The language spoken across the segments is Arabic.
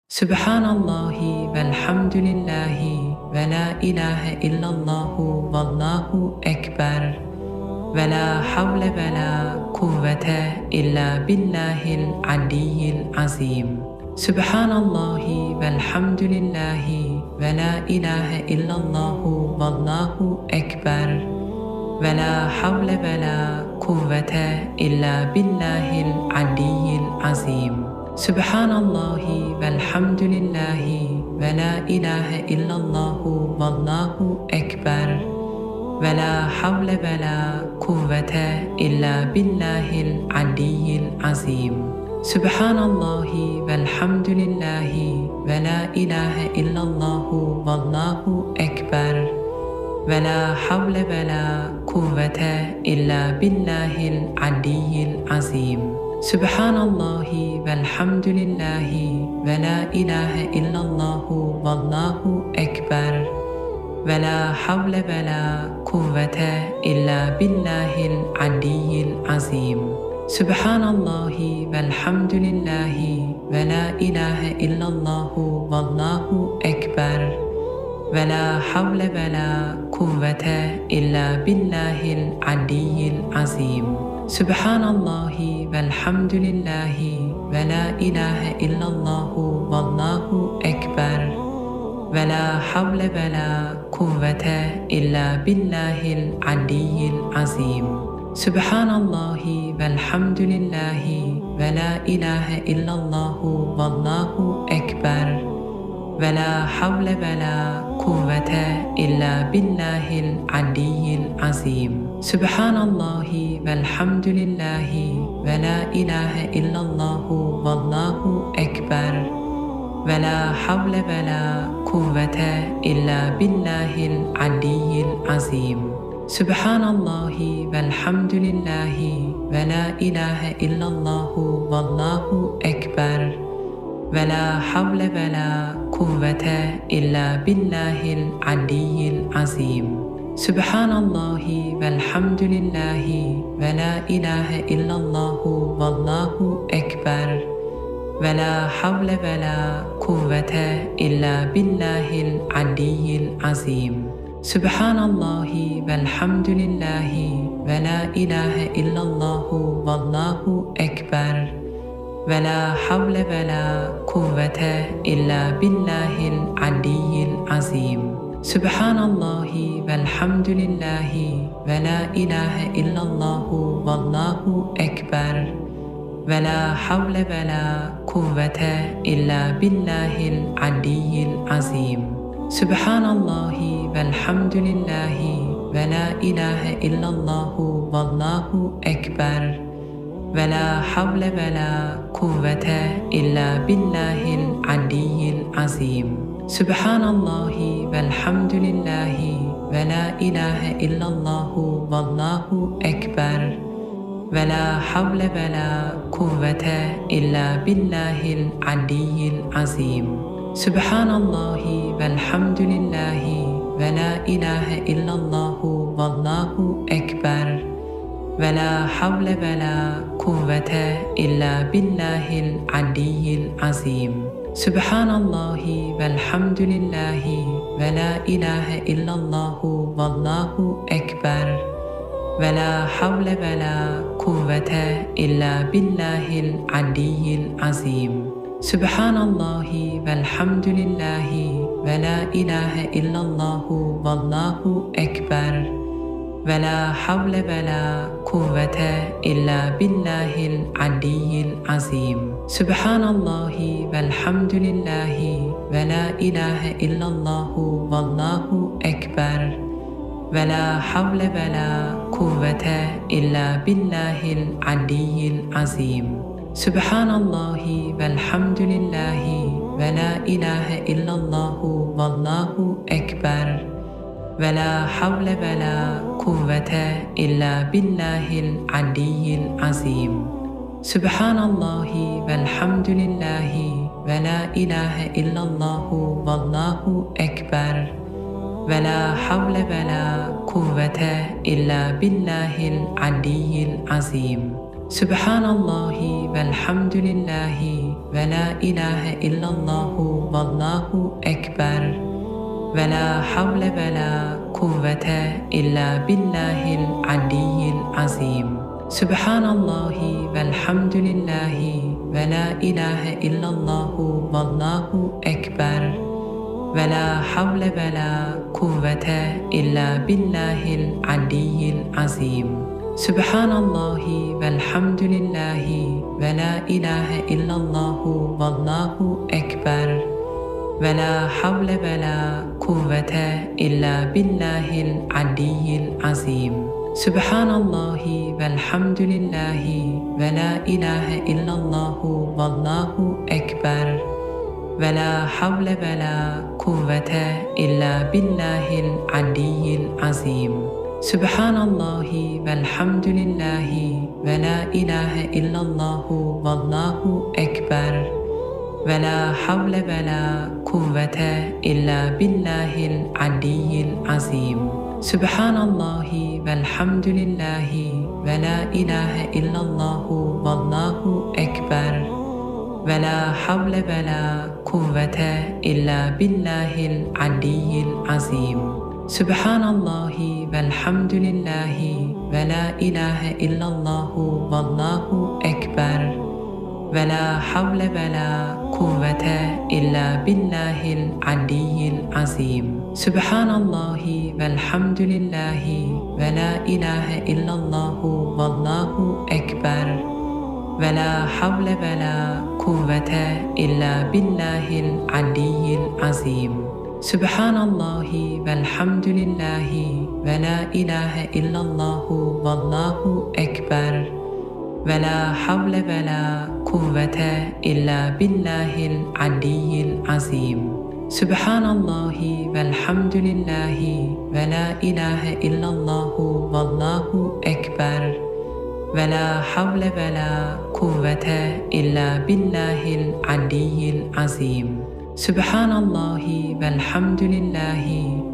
سبحان الله والحمد لله ولا إله إلا الله والله أكبر ولا حول ولا قوة إلا بالله العلي العظيم. سبحان الله والحمد لله ولا إله إلا الله والله أكبر ولا حول ولا قوة إلا بالله العلي العظيم. سبحان الله والحمد لله ولا إله إلا الله والله أكبر ولا حول ولا قوة إلا بالله العلي العظيم. سبحان الله والحمد لله ولا إله إلا الله والله أكبر ولا حول ولا قوة إلا بالله العلي العظيم. سبحان الله والحمد لله ولا إله إلا الله والله أكبر ولا حول ولا قوة إلا بالله العلي العظيم. سبحان الله والحمد لله ولا إله إلا الله والله أكبر ولا حول ولا قوة إلا بالله العلي العظيم. سبحان الله والحمد لله ولا إله إلا الله والله أكبر ولا حول ولا قوة إلا بالله العلي العظيم. سبحان الله والحمد لله ولا إله إلا الله والله أكبر ولا حول ولا قوة إلا بالله العلي العظيم. سبحان الله والحمد لله ولا إله إلا الله والله أكبر ولا حول ولا قوة إلا بالله العلي العظيم. سبحان الله والحمد لله ولا إله إلا الله والله أكبر ولا حول ولا قوة إلا بالله العلي العظيم. سبحان الله والحمد لله ولا إله إلا الله والله أكبر ولا حول ولا قوة إلا بالله العلي العظيم. سبحان الله والحمد لله ولا إله إلا الله والله أكبر ولا حول ولا قوة إلا بالله العلي العظيم. سبحان الله والحمد لله ولا إله إلا الله والله أكبر ولا حول ولا قوة إلا بالله العلي العظيم. سبحان الله والحمد لله ولا إله إلا الله والله أكبر ولا حول ولا قوة إلا بالله العلي العظيم. سبحان الله والحمد لله ولا إله إلا الله والله أكبر ولا حول ولا قوة إلا بالله العلي العظيم. سبحان الله والحمد لله ولا إله إلا الله والله أكبر ولا حول ولا قوة إلا بالله العلي العظيم. سبحان الله والحمد لله ولا إله إلا الله والله أكبر ولا حول ولا قوة إلا بالله العلي العظيم. سبحان الله والحمد لله ولا إله إلا الله والله أكبر ولا حول ولا قوة إلا بالله العلي العظيم. سبحان الله والحمد لله ولا إله إلا الله والله أكبر ولا حول ولا قوة إلا بالله العلي العظيم. سبحان الله والحمد لله ولا إله إلا الله والله أكبر ولا حول ولا قوة إلا بالله العلي العظيم. سبحان الله والحمد لله ولا إله إلا الله والله أكبر ولا حول ولا قوة إلا بالله العلي العظيم. سبحان الله والحمد لله ولا إله إلا الله والله أكبر ولا حول ولا قوة إلا بالله العلي العظيم سبحان الله والحمد لله ولا إله إلا الله والله أكبر ولا حول ولا قوة إلا بالله العلي العظيم سبحان الله والحمد لله ولا إله إلا الله والله أكبر ولا حول ولا قوة إلا بالله العلي العظيم سبحان الله والحمد لله ولا إله إلا الله والله أكبر ولا حول ولا قوة إلا بالله العلي العظيم سبحان الله والحمد لله ولا إله إلا الله والله أكبر ولا حول ولا قوة إلا بالله العلي العظيم سبحان الله والحمد لله ولا إله إلا الله والله أكبر ولا حول ولا قوة إلا بالله العلي العظيم سبحان الله والحمد لله ولا إله إلا الله والله أكبر ولا حول ولا قوة إلا بالله العلي العظيم سبحان الله والحمد لله ولا إله إلا الله والله أكبر ولا حول ولا قوة إلا بالله العلي العظيم سبحان الله والحمد لله ولا إله إلا الله والله أكبر ولا حول ولا قوة إلا بالله العلي العظيم سبحان الله والحمد لله ولا إله إلا الله والله أكبر ولا حول ولا قوة إلا بالله العلي العظيم سبحان الله والحمد لله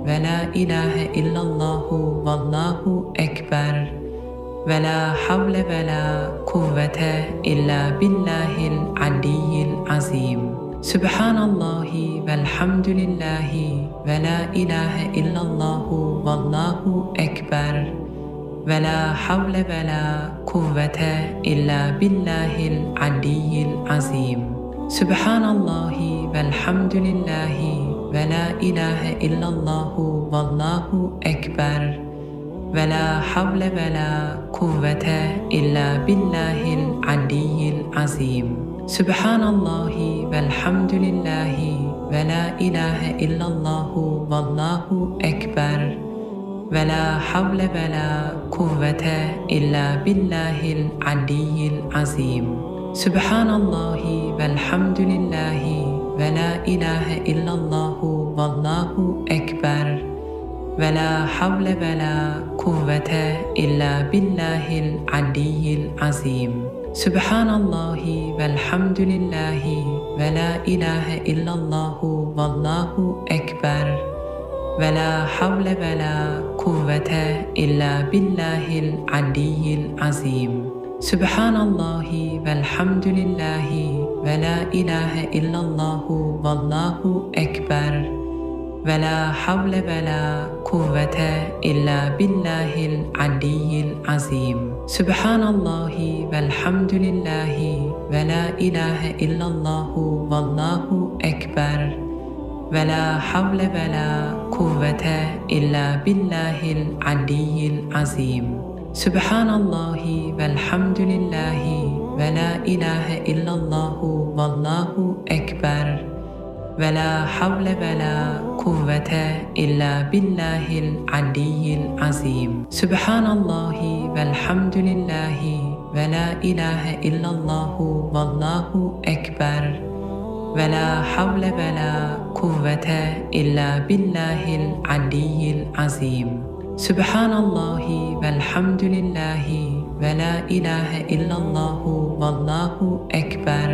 ولا إله إلا الله والله أكبر ولا حول ولا قوة إلا بالله العلي العظيم سبحان الله والحمد لله ولا إله إلا الله والله أكبر ولا حول ولا قوة إلا بالله العلي العظيم سبحان الله والحمد لله ولا إله إلا الله والله أكبر ولا حول ولا قوة إلا بالله العلي العظيم سبحان الله والحمد لله ولا إله إلا الله والله أكبر ولا حول ولا قوة إلا بالله العلي العظيم سبحان الله والحمد لله ولا إله إلا الله والله أكبر ولا حول ولا قوة إلا بالله العلي العظيم سبحان الله والحمد لله ولا إله إلا الله والله أكبر ولا حول ولا قوة إلا بالله العلي العظيم سبحان الله والحمد لله ولا إله إلا الله والله أكبر ولا حول ولا قوة إلا بالله العلي العظيم سبحان الله والحمد لله ولا إله إلا الله والله أكبر ولا حول ولا قوة إلا بالله العلي العظيم سبحان الله والحمد لله ولا إله إلا الله والله أكبر ولا حول ولا قوة إلا بالله العلي العظيم سبحان الله والحمد لله ولا إله إلا الله والله أكبر ولا حول ولا قوة إلا بالله العلي العظيم سبحان الله والحمد لله ولا إله إلا الله والله أكبر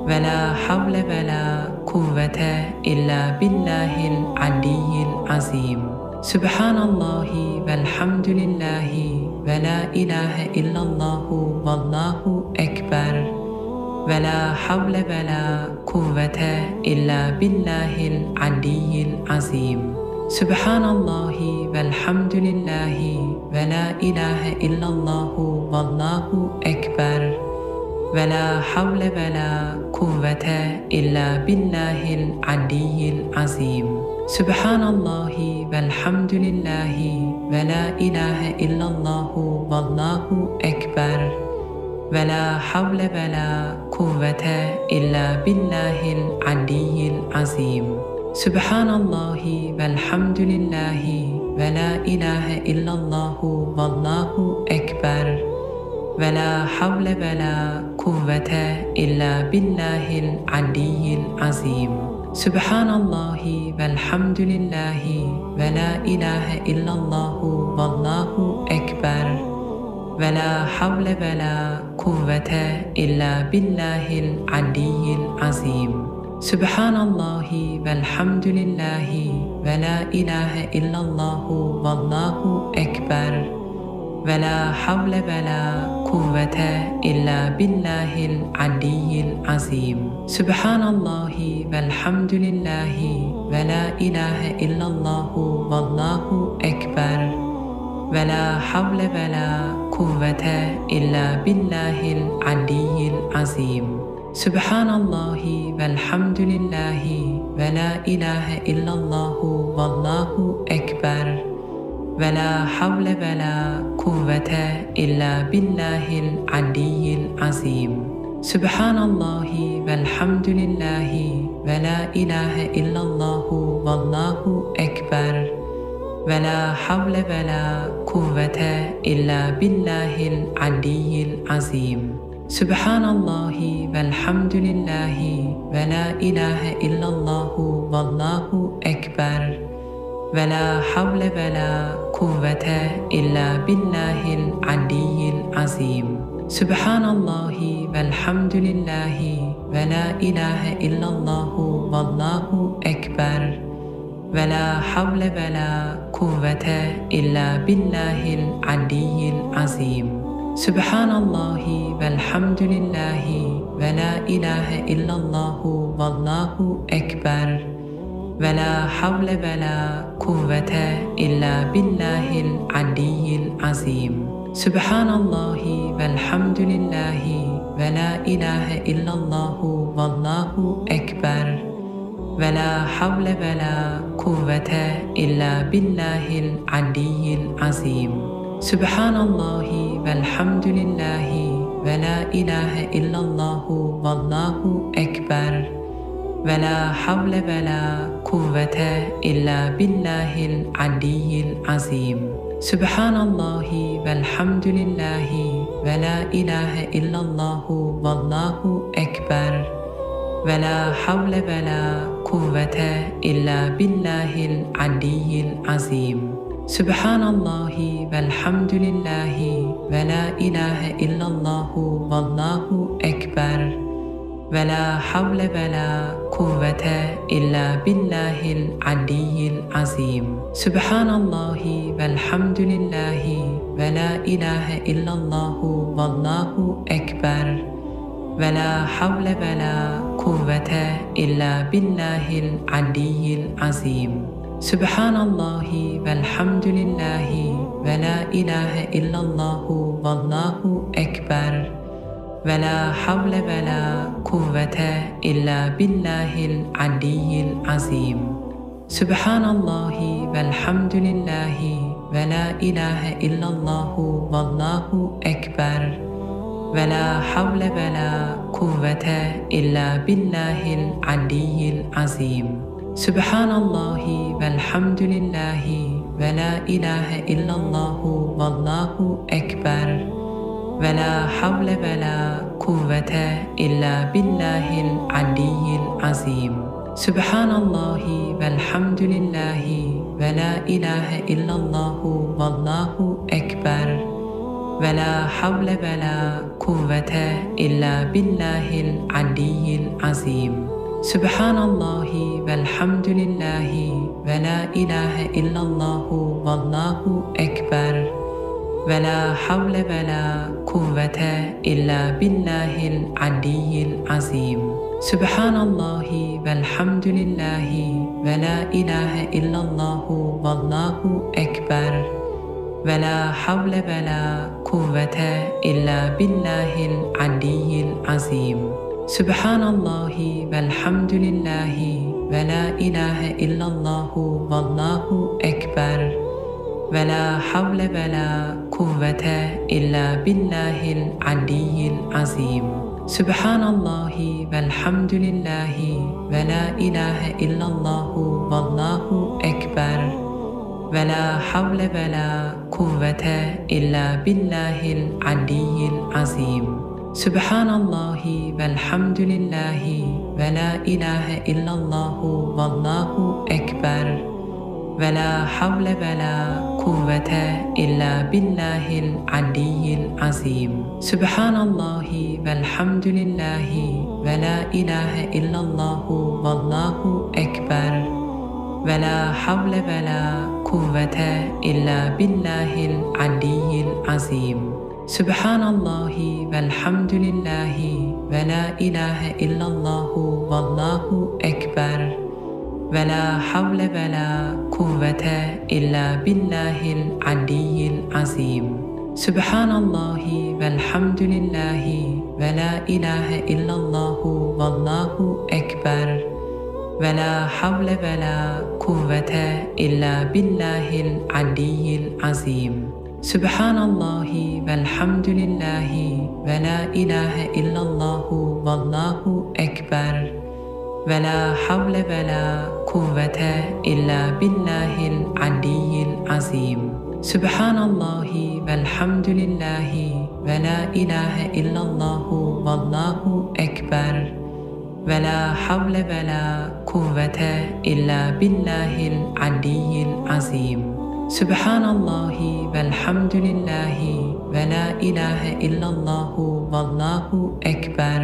ولا حول ولا قوة إلا بالله العلي العظيم سبحان الله والحمد لله ولا إله إلا الله والله أكبر ولا حول ولا قوة إلا بالله العلي العظيم. سبحان الله والحمد لله ولا إله إلا الله والله أكبر ولا حول ولا قوة إلا بالله العلي العظيم. سبحان الله والحمد لله ولا إله إلا الله والله أكبر ولا حول ولا قوة إلا بالله العلي العظيم. سبحان الله والحمد لله ولا إله إلا الله والله أكبر ولا حول ولا قوة إلا بالله العلي العظيم. سبحان الله والحمد لله ولا إله إلا الله والله أكبر ولا حول ولا قوة إلا بالله العلي العظيم. سبحان الله والحمد لله ولا إله إلا الله والله أكبر ولا حول ولا قوة إلا بالله العلي العظيم. سبحان الله والحمد لله ولا إله إلا الله والله أكبر ولا حول ولا قوة إلا بالله العلي العظيم. سبحان الله والحمد لله ولا إله إلا الله والله أكبر ولا حول ولا قوة إلا بالله العلي العظيم. سبحان الله والحمد لله ولا إله إلا الله والله أكبر ولا حول ولا قوة إلا بالله العلي العظيم. سبحان الله والحمد لله ولا إله إلا الله والله أكبر ولا حول ولا قوة إلا بالله العلي العظيم. سبحان الله والحمد لله ولا إله إلا الله والله أكبر ولا حول ولا قوة إلا بالله العلي العظيم. سبحان الله والحمد لله ولا إله إلا الله والله أكبر ولا حول ولا قوة إلا بالله العلي العظيم. سبحان الله والحمد لله ولا إله إلا الله والله أكبر ولا حول ولا قوة إلا بالله العلي العظيم. سبحان الله والحمد لله ولا إله إلا الله والله أكبر ولا حول ولا قوة إلا بالله العلي العظيم. سبحان الله والحمد لله ولا إله إلا الله والله أكبر ولا حول ولا قوة إلا بالله العلي العظيم. سبحان الله والحمد لله ولا إله إلا الله والله أكبر ولا حول ولا قوة إلا بالله العلي العظيم. سبحان الله والحمد لله ولا إله إلا الله والله أكبر ولا حول ولا قوة إلا بالله العلي العظيم. سبحان الله والحمد لله ولا إله إلا الله والله أكبر ولا حول ولا قوة إلا بالله العلي العظيم. سبحان الله والحمد لله ولا إله إلا الله والله أكبر ولا حول ولا قوة إلا بالله العلي العظيم. سبحان الله والحمد لله ولا إله إلا الله والله أكبر ولا حول ولا قوة إلا بالله العلي العظيم. سبحان الله والحمد لله ولا إله إلا الله والله أكبر ولا حول ولا قوة إلا بالله العلي العظيم. سبحان الله والحمد لله ولا إله إلا الله والله أكبر ولا حول ولا قوة إلا بالله العلي العظيم. سبحان الله والحمد لله ولا إله إلا الله والله أكبر ولا حول ولا قوة إلا بالله العلي العظيم. سبحان الله والحمد لله ولا إله إلا الله والله أكبر ولا حول ولا قوة إلا بالله العلي العظيم. سبحان الله والحمد لله ولا إله إلا الله والله أكبر ولا حول ولا قوة إلا بالله العلي العظيم. سبحان الله والحمد لله ولا إله إلا الله والله أكبر ولا حول ولا قوة إلا بالله العلي العظيم. سبحان الله والحمد لله ولا إله إلا الله والله أكبر ولا حول ولا قوة إلا بالله العلي العظيم. سبحان الله والحمد لله ولا إله إلا الله والله أكبر ولا حول ولا قوة إلا بالله العلي العظيم. سبحان الله والحمد لله ولا إله إلا الله والله أكبر ولا حول ولا قوة إلا بالله العلي العظيم. سبحان الله والحمد لله ولا إله إلا الله والله أكبر ولا حول ولا قوة إلا بالله العلي العظيم. سبحان الله والحمد لله ولا إله إلا الله والله أكبر ولا حول ولا قوة إلا بالله العلي العظيم. سبحان الله والحمد لله ولا إله إلا الله والله أكبر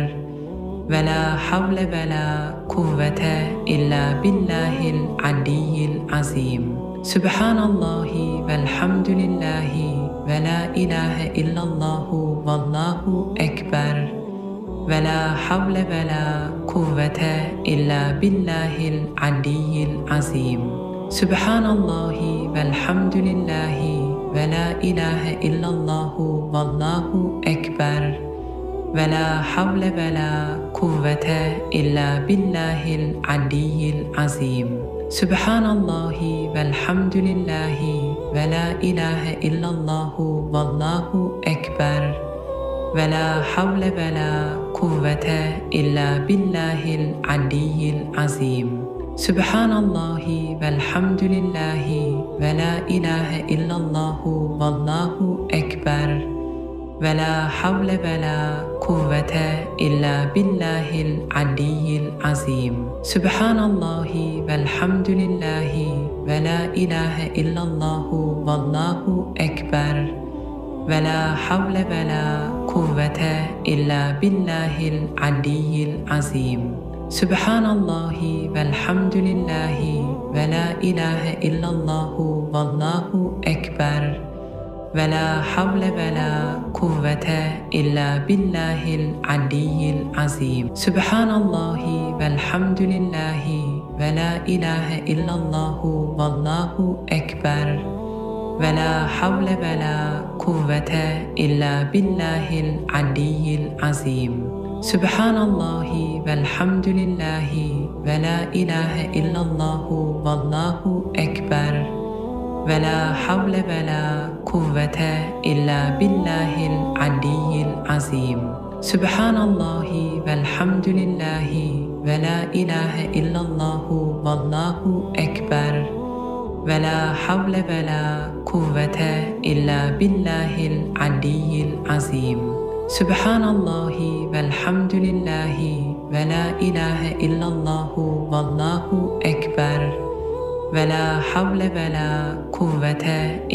ولا حول ولا قوة إلا بالله العلي العظيم. سبحان الله والحمد لله ولا إله إلا الله والله أكبر ولا حول ولا قوة إلا بالله العلي العظيم. سبحان الله والحمد لله ولا إله إلا الله والله أكبر ولا حول ولا قوة إلا بالله العلي العظيم. سبحان الله والحمد لله ولا إله إلا الله والله أكبر ولا حول ولا قوة إلا بالله العلي العظيم. سبحان الله والحمد لله ولا إله إلا الله والله أكبر ولا حول ولا قوة إلا بالله العلي العظيم. سبحان الله والحمد لله ولا إله إلا الله والله أكبر ولا حول ولا قوة إلا بالله العلي العظيم. سبحان الله والحمد لله ولا إله إلا الله والله أكبر ولا حول ولا قوة إلا بالله العلي العظيم. سبحان الله والحمد لله ولا إله إلا الله والله أكبر ولا حول ولا قوة إلا بالله العلي العظيم. سبحان الله والحمد لله ولا إله إلا الله والله أكبر ولا حول ولا قوة إلا بالله العلي العظيم. سبحان الله والحمد لله ولا إله إلا الله والله أكبر ولا حول ولا قوة إلا بالله العلي العظيم. سبحان الله والحمد لله ولا إله إلا الله والله أكبر ولا حول ولا قوة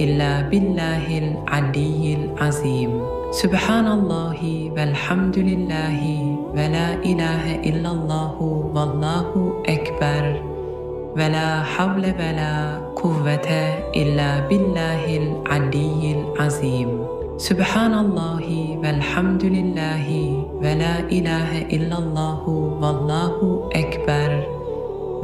إلا بالله العلي العظيم. سبحان الله والحمد لله ولا إله إلا الله والله أكبر ولا حول ولا قوة إلا بالله العلي العظيم سبحان الله والحمد لله ولا إله إلا الله والله أكبر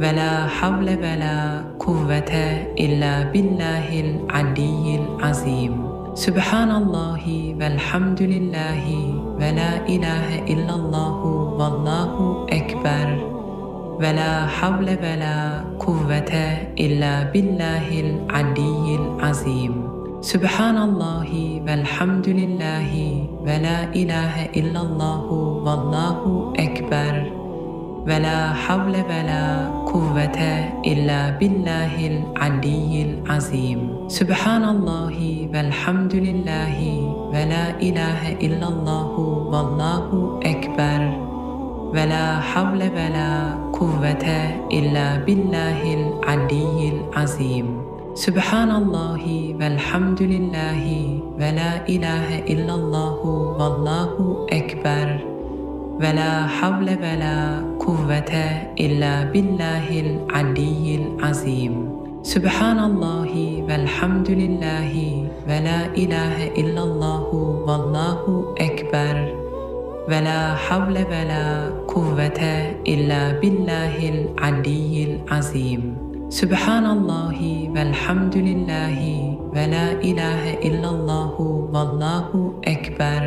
ولا حول ولا قوة إلا بالله العلي العظيم سبحان الله والحمد لله ولا إله إلا الله والله أكبر ولا حول ولا قوة إلا بالله العلي العظيم سبحان الله والحمد لله ولا إله إلا الله والله أكبر ولا حول ولا قوة إلا بالله العلي العظيم سبحان الله والحمد لله ولا إله إلا الله والله أكبر ولا حول ولا قوة إلا بالله العلي العظيم سبحان الله والحمد لله ولا إله إلا الله والله أكبر ولا حول ولا قوة إلا بالله العلي العظيم سبحان الله والحمد لله ولا إله إلا الله والله أكبر ولا حول ولا قوة إلا بالله العلي العظيم سبحان الله والحمد لله ولا إله إلا الله والله أكبر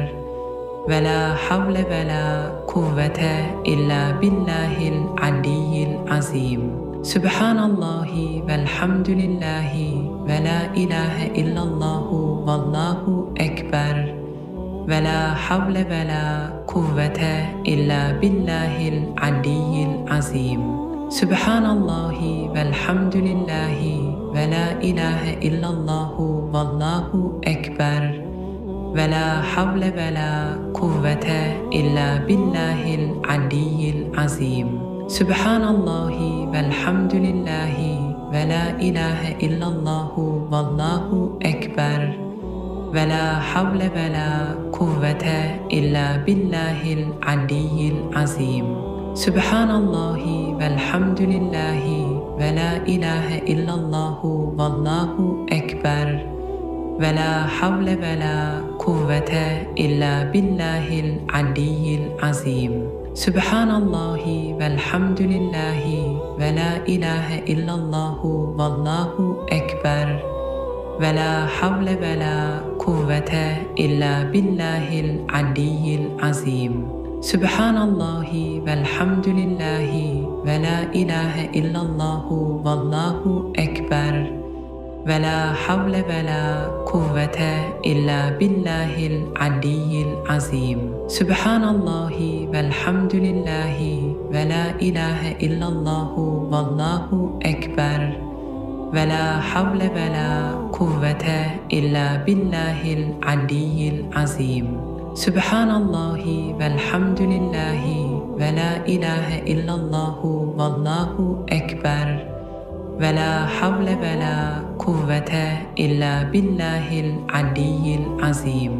ولا حول ولا قوة إلا بالله العلي العظيم سبحان الله والحمد لله ولا إله إلا الله والله أكبر ولا حول ولا قوة إلا بالله العلي العظيم سبحان الله والحمد لله ولا إله إلا الله والله أكبر ولا حول ولا قوة إلا بالله العلي العظيم سبحان الله والحمد لله ولا إله إلا الله والله أكبر ولا حول ولا قوة إلا بالله العلي العظيم سبحان الله والحمد لله ولا إله إلا الله والله أكبر ولا حول ولا قوة إلا بالله العلي العظيم سبحان الله والحمد لله ولا إله إلا الله والله أكبر ولا حول ولا قوة إلا بالله العلي العظيم سبحان الله والحمد لله ولا إله إلا الله والله أكبر ولا حول ولا قوة إلا بالله العلي العظيم سبحان الله والحمد لله ولا إله إلا الله والله أكبر ولا حول ولا قوة إلا بالله العلي العظيم سبحان الله والحمد لله ولا إله إلا الله والله أكبر ولا حول ولا قوة إلا بالله العلي العظيم